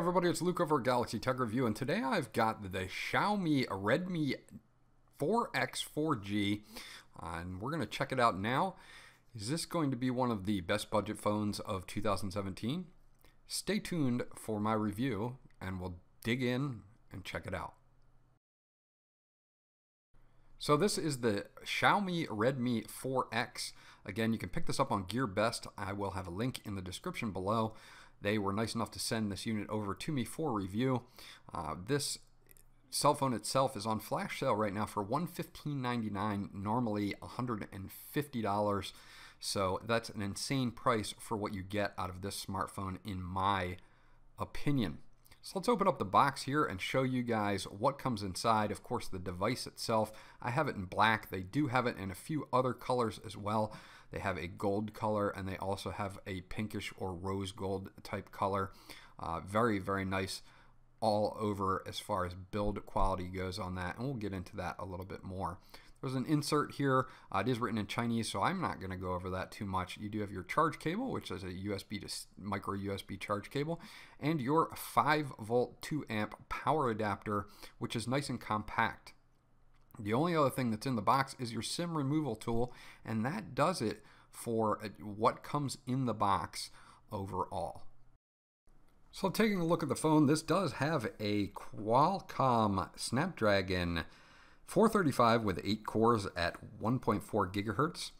everybody, it's Luke over at Galaxy Tech Review, and today I've got the Xiaomi Redmi 4X 4G, and we're going to check it out now. Is this going to be one of the best budget phones of 2017? Stay tuned for my review, and we'll dig in and check it out. So this is the Xiaomi Redmi 4X. Again, you can pick this up on Gearbest. I will have a link in the description below. They were nice enough to send this unit over to me for review. This cell phone itself is on flash sale right now for $115.99, normally $150. So that's an insane price for what you get out of this smartphone, in my opinion. So let's open up the box here and show you guys what comes inside. Of course, the device itself, I have it in black. They do have it in a few other colors as well. They have a gold color, and they also have a pinkish or rose gold type color. Very, very nice all over as far as build quality goes on that, and we'll get into that a little bit more. There's an insert here. It is written in Chinese, so I'm not going to go over that too much. You do have your charge cable, which is a USB to micro USB charge cable, and your 5-volt 2-amp power adapter, which is nice and compact. The only other thing that's in the box is your SIM removal tool, and that does it for what comes in the box overall. So taking a look at the phone, this does have a Qualcomm Snapdragon 435 with 8 cores at 1.4 gigahertz.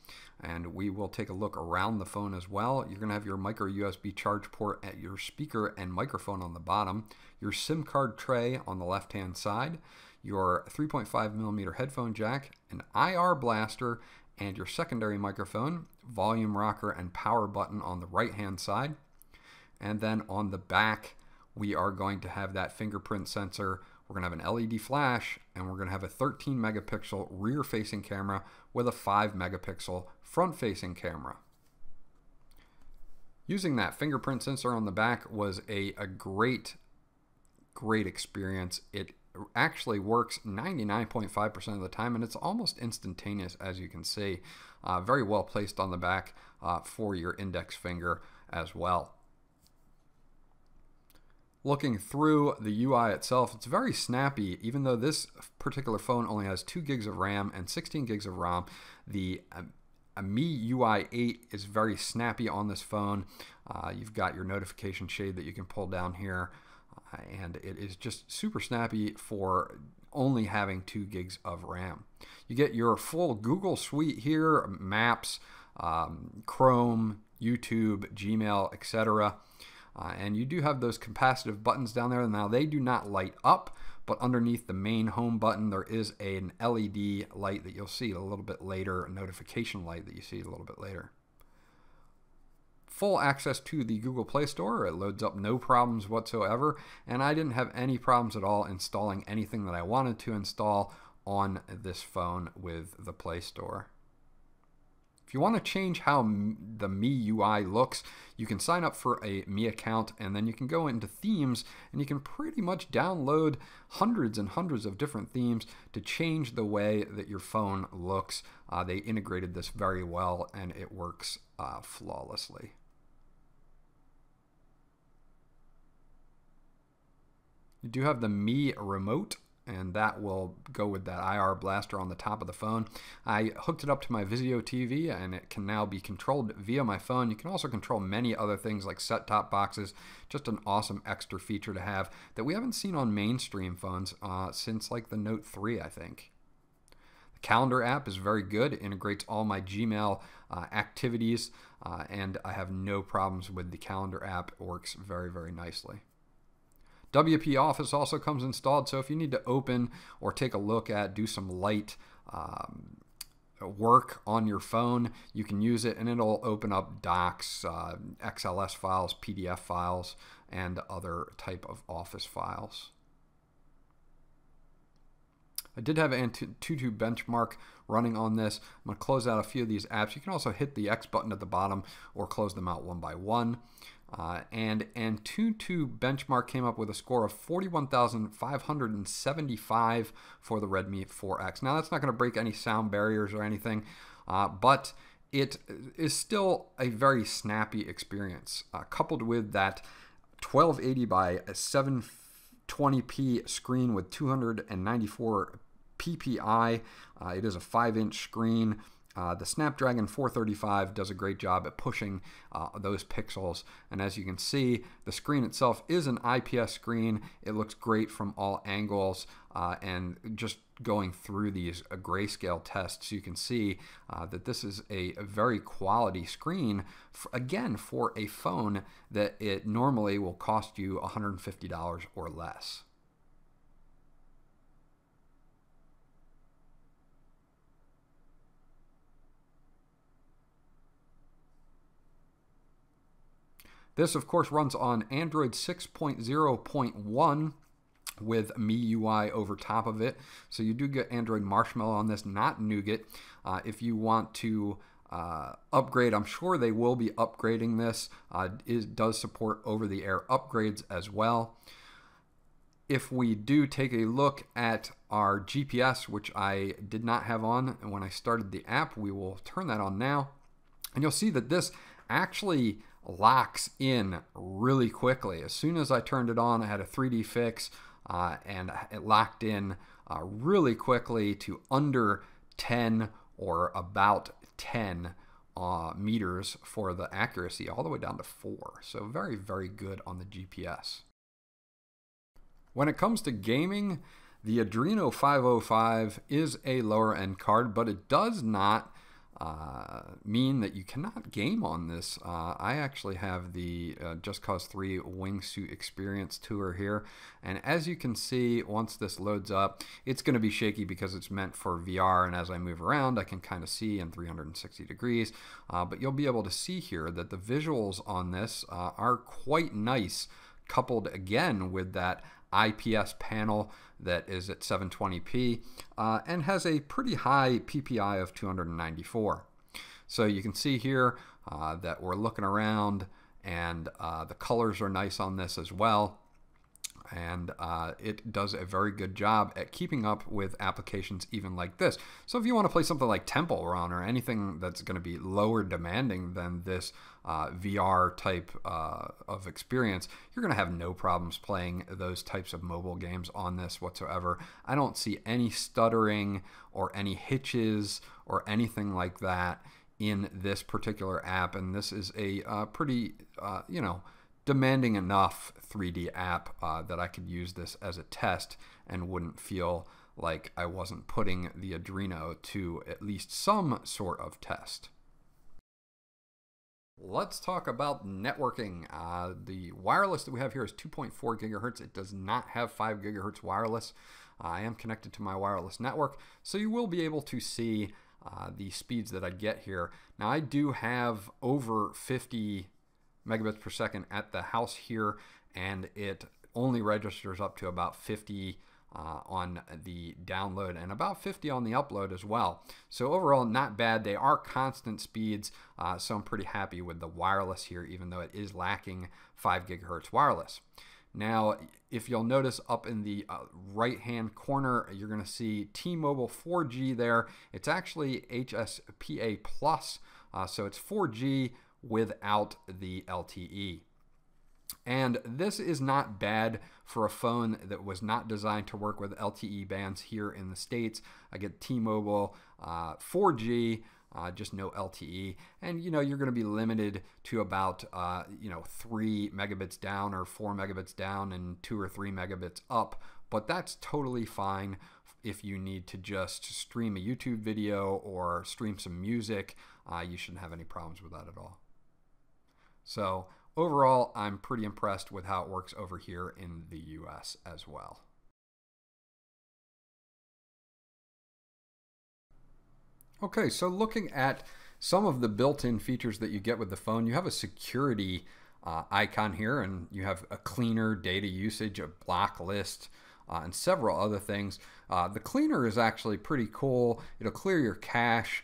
And we will take a look around the phone as well. You're going to have your micro USB charge port at your speaker and microphone on the bottom, your SIM card tray on the left hand side, your 3.5mm headphone jack, an IR blaster, and your secondary microphone, volume rocker, and power button on the right hand side. And then on the back, we are going to have that fingerprint sensor. We're going to have an LED flash, and we're going to have a 13 megapixel rear facing camera with a 5 megapixel front facing camera. Using that fingerprint sensor on the back was a great experience. It actually works 99.5% of the time, and it's almost instantaneous, as you can see. Very well placed on the back for your index finger as well. Looking through the UI itself, it's very snappy. Even though this particular phone only has 2 gigs of RAM and 16 gigs of ROM, the MIUI 8 is very snappy on this phone. You've got your notification shade that you can pull down here, and it is just super snappy for only having 2 gigs of RAM. You get your full Google suite here, Maps, Chrome, YouTube, Gmail, etc. And you do have those capacitive buttons down there. Now, they do not light up, but underneath the main home button, there is an LED light that you'll see a little bit later, a notification light that you see a little bit later. Full access to the Google Play Store. It loads up no problems whatsoever, and I didn't have any problems at all installing anything that I wanted to install on this phone with the Play Store. If you want to change how the MIUI looks, you can sign up for a Mi account, and then you can go into themes, and you can pretty much download hundreds and hundreds of different themes to change the way that your phone looks. They integrated this very well, and it works flawlessly. You do have the Mi remote, and that will go with that IR blaster on the top of the phone. I hooked it up to my Vizio TV, and it can now be controlled via my phone. You can also control many other things like set-top boxes. Just an awesome extra feature to have that we haven't seen on mainstream phones since like the Note 3, I think. The calendar app is very good. It integrates all my Gmail activities, and I have no problems with the calendar app. It works very, very nicely. WP Office also comes installed, so if you need to open or take a look at, do some light work on your phone, you can use it, and it'll open up docs, XLS files, PDF files, and other type of Office files. I did have Antutu Benchmark running on this. I'm going to close out a few of these apps. You can also hit the X button at the bottom or close them out one by one. And Antutu Benchmark came up with a score of 41,575 for the Redmi 4X. Now, that's not going to break any sound barriers or anything, but it is still a very snappy experience, coupled with that 1280 by 720p screen with 294 ppi. It is a 5-inch screen. The Snapdragon 435 does a great job at pushing those pixels, and as you can see, the screen itself is an IPS screen. It looks great from all angles, and just going through these grayscale tests, you can see that this is a very quality screen, again, for a phone that it normally will cost you $150 or less. This, of course, runs on Android 6.0.1 with MIUI over top of it. So you do get Android Marshmallow on this, not Nougat. If you want to upgrade, I'm sure they will be upgrading this. It does support over-the-air upgrades as well. If we do take a look at our GPS, which I did not have on when I started the app, we will turn that on now. And you'll see that this actually locks in really quickly. As soon as I turned it on, I had a 3D fix, and it locked in really quickly to under 10 or about 10 meters for the accuracy, all the way down to 4. So very, very good on the GPS. When it comes to gaming, the Adreno 505 is a lower end card, but it does not mean that you cannot game on this. I actually have the Just Cause 3 Wingsuit Experience Tour here, and as you can see, once this loads up, it's going to be shaky because it's meant for VR, and as I move around, I can kind of see in 360 degrees, but you'll be able to see here that the visuals on this are quite nice, coupled again with that IPS panel that is at 720p and has a pretty high PPI of 294. So you can see here that we're looking around, and the colors are nice on this as well. And it does a very good job at keeping up with applications even like this. So if you want to play something like Temple Run or anything that's going to be lower demanding than this VR type of experience, you're going to have no problems playing those types of mobile games on this whatsoever. I don't see any stuttering or any hitches or anything like that in this particular app, and this is a pretty, you know, demanding enough 3D app that I could use this as a test and wouldn't feel like I wasn't putting the Adreno to at least some sort of test. Let's talk about networking. The wireless that we have here is 2.4 gigahertz. It does not have 5 gigahertz wireless. I am connected to my wireless network, so you will be able to see the speeds that I get here. Now, I do have over 50 megabits per second at the house here, and it only registers up to about 50 on the download and about 50 on the upload as well. So overall, not bad. They are constant speeds, so I'm pretty happy with the wireless here, even though it is lacking 5 gigahertz wireless. Now, if you'll notice up in the right-hand corner, you're going to see T-Mobile 4G there. It's actually HSPA plus, so it's 4G without the LTE. And this is not bad for a phone that was not designed to work with LTE bands here in the States. I get T-Mobile 4G, just no LTE, and you know, you're going to be limited to about 3 megabits down or 4 megabits down and 2 or 3 megabits up, but that's totally fine if you need to just stream a YouTube video or stream some music. You shouldn't have any problems with that at all. So overall, I'm pretty impressed with how it works over here in the US as well. Okay, so looking at some of the built-in features that you get with the phone, you have a security icon here, and you have a cleaner, data usage, a block list, and several other things. The cleaner is actually pretty cool. It'll clear your cache,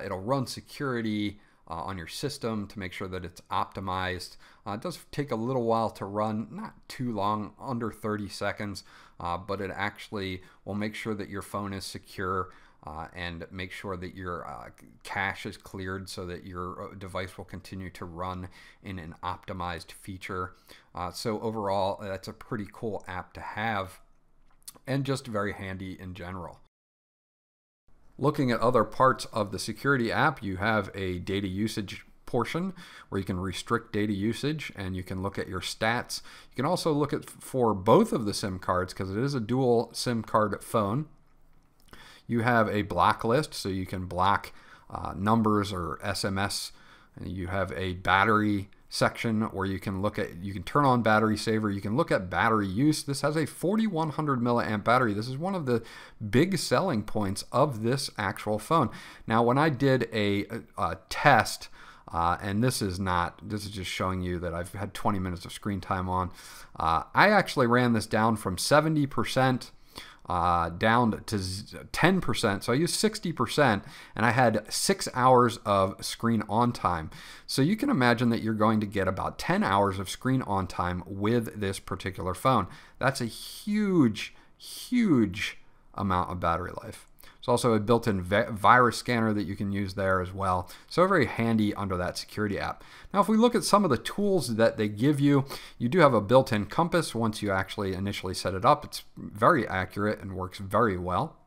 it'll run security on your system to make sure that it's optimized. It does take a little while to run, not too long, under 30 seconds, but it actually will make sure that your phone is secure and make sure that your cache is cleared so that your device will continue to run in an optimized feature. So overall, that's a pretty cool app to have and just very handy in general. Looking at other parts of the security app, you have a data usage portion where you can restrict data usage and you can look at your stats. You can also look at for both of the SIM cards because it is a dual SIM card phone. You have a block list, so you can block numbers or SMS. And you have a battery section where you can turn on battery saver. You can look at battery use. This has a 4100 milliamp battery. This is one of the big selling points of this actual phone. Now, when I did a test, and this is just showing you that I've had 20 minutes of screen time on, I actually ran this down from 70% down to 10%. So I used 60% and I had 6 hours of screen on time. So you can imagine that you're going to get about 10 hours of screen on time with this particular phone. That's a huge, huge amount of battery life. There's also a built-in virus scanner that you can use there as well. So very handy under that security app. Now, if we look at some of the tools that they give you, you do have a built-in compass once you actually initially set it up. It's very accurate and works very well.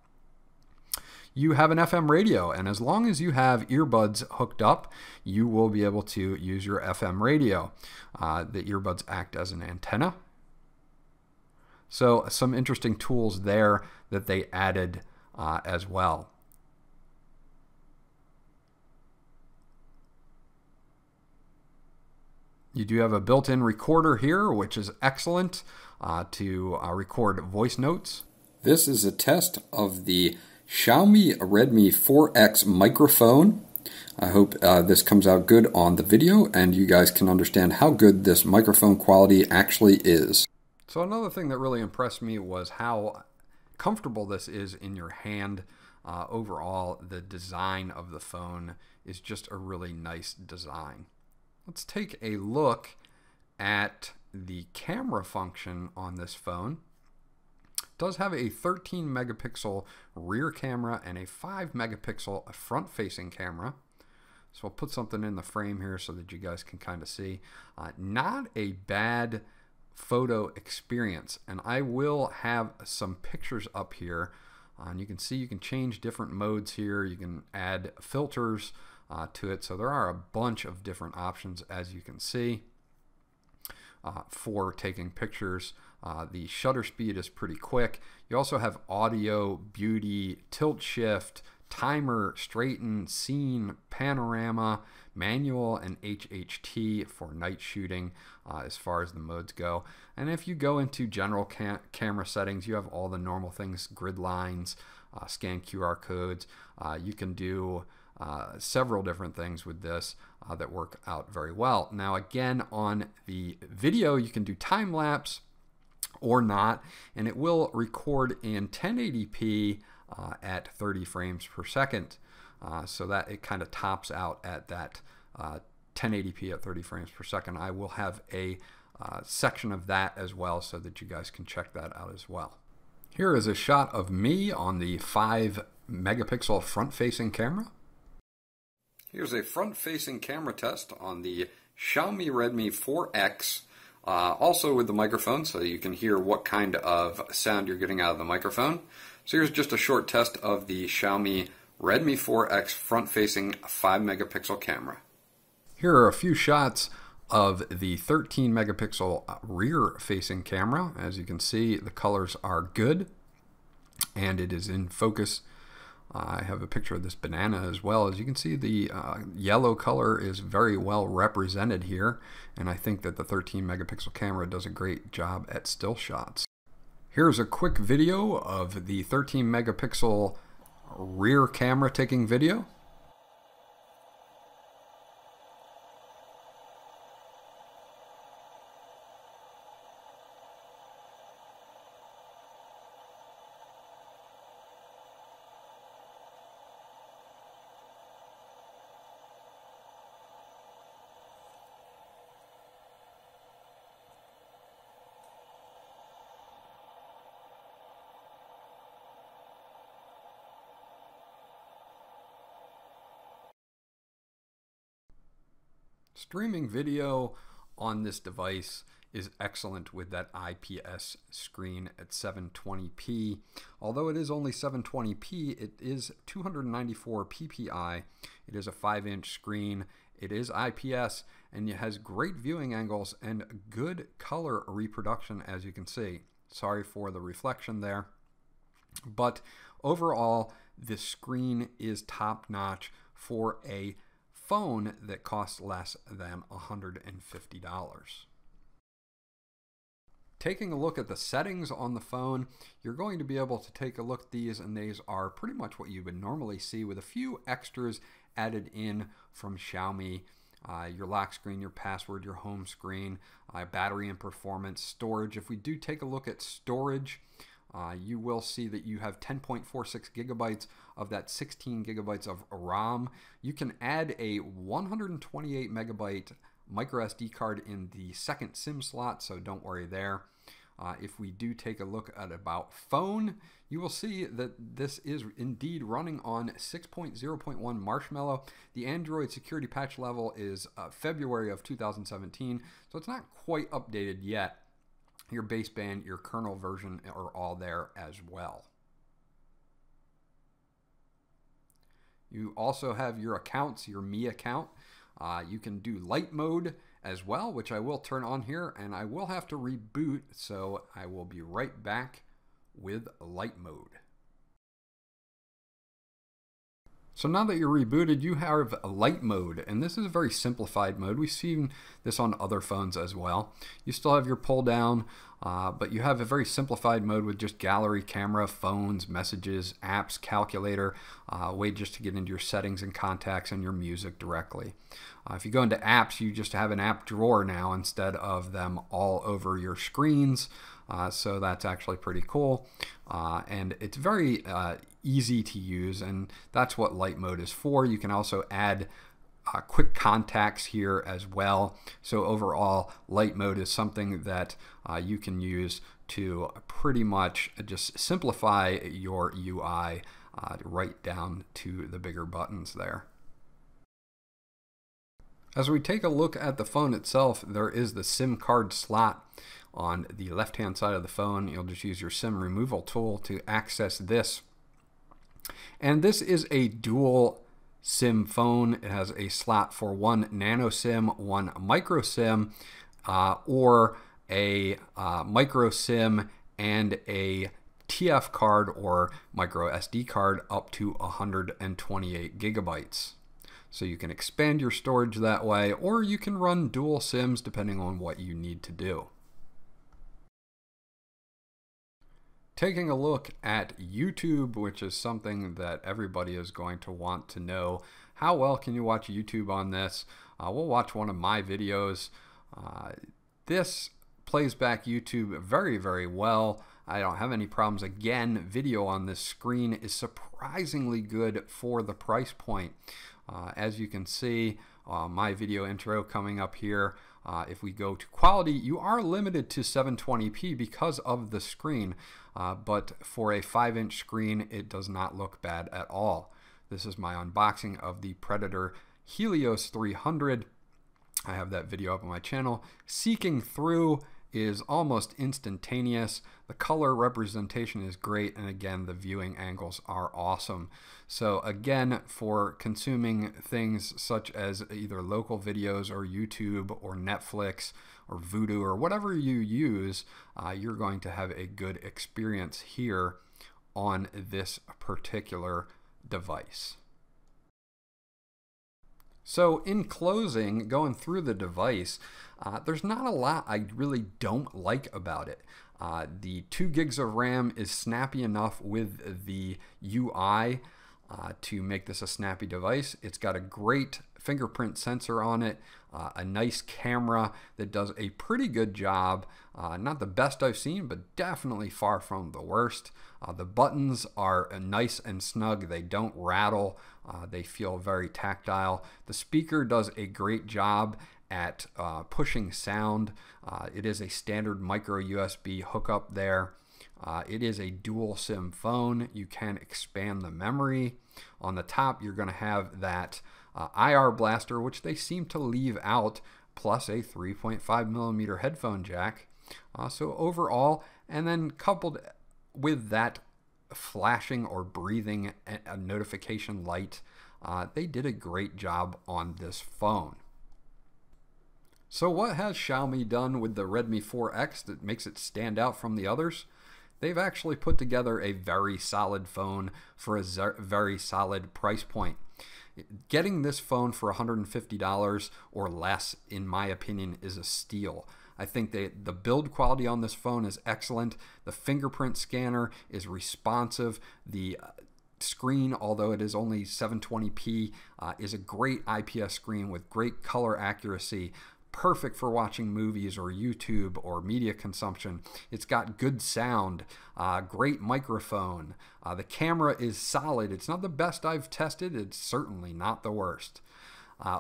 You have an FM radio, and as long as you have earbuds hooked up, you will be able to use your FM radio. The earbuds act as an antenna. So some interesting tools there that they added as well. You do have a built-in recorder here, which is excellent to record voice notes. This is a test of the Xiaomi Redmi 4X microphone. I hope this comes out good on the video and you guys can understand how good this microphone quality actually is. So another thing that really impressed me was how comfortable this is in your hand. Overall, the design of the phone is just a really nice design. Let's take a look at the camera function on this phone. It does have a 13 megapixel rear camera and a 5 megapixel front facing camera. So I'll put something in the frame here so that you guys can kind of see. Not a bad photo experience, and I will have some pictures up here, and you can see you can change different modes here. You can add filters to it, so there are a bunch of different options, as you can see, for taking pictures. The shutter speed is pretty quick. You also have audio, beauty, tilt shift, timer, straighten, scene, panorama, manual, and HHT for night shooting as far as the modes go. And if you go into general camera settings, you have all the normal things: grid lines, scan QR codes. You can do several different things with this that work out very well. Now again, on the video, you can do time lapse or not, and it will record in 1080p at 30 frames per second, so that it kind of tops out at that 1080p at 30 frames per second. I will have a section of that as well so that you guys can check that out as well. Here is a shot of me on the 5 megapixel front-facing camera. Here's a front-facing camera test on the Xiaomi Redmi 4X, also with the microphone, so you can hear what kind of sound you're getting out of the microphone. So here's just a short test of the Xiaomi Redmi 4X front-facing 5 megapixel camera. Here are a few shots of the 13 megapixel rear-facing camera. As you can see, the colors are good and it is in focus. I have a picture of this banana as well. As you can see, the yellow color is very well represented here, and I think that the 13 megapixel camera does a great job at still shots. Here's a quick video of the 13 megapixel rear camera taking video. Streaming video on this device is excellent with that IPS screen at 720p. Although it is only 720p, it is 294 ppi. It is a 5-inch screen. It is IPS, and it has great viewing angles and good color reproduction, as you can see. Sorry for the reflection there. But overall, the screen is top-notch for a phone that costs less than $150. Taking a look at the settings on the phone, you're going to be able to take a look at these, and these are pretty much what you would normally see with a few extras added in from Xiaomi. Your lock screen, your password, your home screen, battery and performance, storage. If we do take a look at storage, you will see that you have 10.46 gigabytes of that 16 gigabytes of RAM. You can add a 128 megabyte microSD card in the second SIM slot, so don't worry there. If we do take a look at about phone, you will see that this is indeed running on 6.0.1 Marshmallow. The Android security patch level is February of 2017, so it's not quite updated yet. Your baseband, your kernel version are all there as well. You also have your accounts, your Mi account. You can do Lite Mode as well, which I will turn on here, and I will have to reboot, so I will be right back with Lite Mode. So now that you're rebooted, you have a Lite Mode, and this is a very simplified mode. We've seen this on other phones as well. You still have your pull down, but you have a very simplified mode with just gallery, camera, phones, messages, apps, calculator, a way just to get into your settings and contacts and your music directly. If you go into apps, you just have an app drawer now instead of them all over your screens. So that's actually pretty cool, and it's very easy to use, and that's what Lite Mode is for. You can also add quick contacts here as well. So overall, Lite Mode is something that you can use to pretty much just simplify your UI right down to the bigger buttons there. As we take a look at the phone itself, there is the SIM card slot on the left-hand side of the phone. You'll just use your SIM removal tool to access this. And this is a dual SIM phone. It has a slot for one nano SIM, one micro SIM, or a micro SIM and a TF card or micro SD card up to 128 gigabytes. So you can expand your storage that way, or you can run dual SIMs depending on what you need to do. Taking a look at YouTube, which is something that everybody is going to want to know. How well can you watch YouTube on this? We'll watch one of my videos. This plays back YouTube very, very well. I don't have any problems. Again, video on this screen is surprisingly good for the price point. As you can see, my video intro coming up here. If we go to quality, you are limited to 720p because of the screen, but for a 5-inch screen, it does not look bad at all. This is my unboxing of the Predator Helios 300. I have that video up on my channel. Seeking through is almost instantaneous. The color representation is great, and again, the viewing angles are awesome. So again, for consuming things such as either local videos or YouTube or Netflix or Vudu or whatever you use, you're going to have a good experience here on this particular device. So in closing, going through the device, there's not a lot I really don't like about it. The 2 gigs of RAM is snappy enough with the UI to make this a snappy device. It's got a great fingerprint sensor on it, a nice camera that does a pretty good job. Not the best I've seen, but definitely far from the worst. The buttons are nice and snug. They don't rattle. They feel very tactile. The speaker does a great job at pushing sound. It is a standard micro USB hookup there. It is a dual SIM phone. You can expand the memory. On the top, you're going to have that IR blaster, which they seem to leave out, plus a 3.5mm headphone jack. So overall, and then coupled with that flashing or breathing a notification light, they did a great job on this phone. So what has Xiaomi done with the Redmi 4X that makes it stand out from the others? They've actually put together a very solid phone for a very solid price point. Getting this phone for $150 or less, in my opinion, is a steal. I think the build quality on this phone is excellent. The fingerprint scanner is responsive. The screen, although it is only 720p, is a great IPS screen with great color accuracy. Perfect for watching movies or YouTube or media consumption. It's got good sound, great microphone. The camera is solid. It's not the best I've tested. It's certainly not the worst.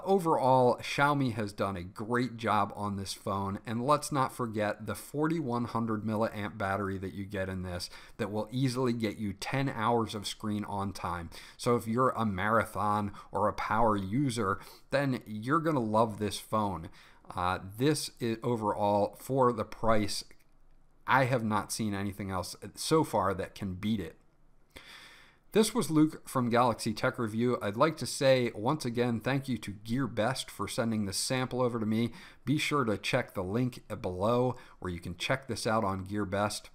Overall, Xiaomi has done a great job on this phone, and let's not forget the 4100 milliamp battery that you get in this that will easily get you 10 hours of screen on time. So if you're a marathon or a power user, then you're going to love this phone. This is overall, for the price, I have not seen anything else so far that can beat it. This was Luke from Galaxy Tech Review. I'd like to say once again thank you to Gearbest for sending this sample over to me. Be sure to check the link below where you can check this out on Gearbest.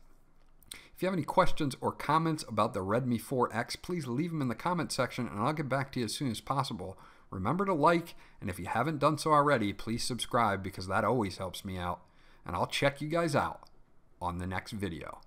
If you have any questions or comments about the Redmi 4X, please leave them in the comment section and I'll get back to you as soon as possible. Remember to like, and if you haven't done so already, please subscribe because that always helps me out. And I'll check you guys out on the next video.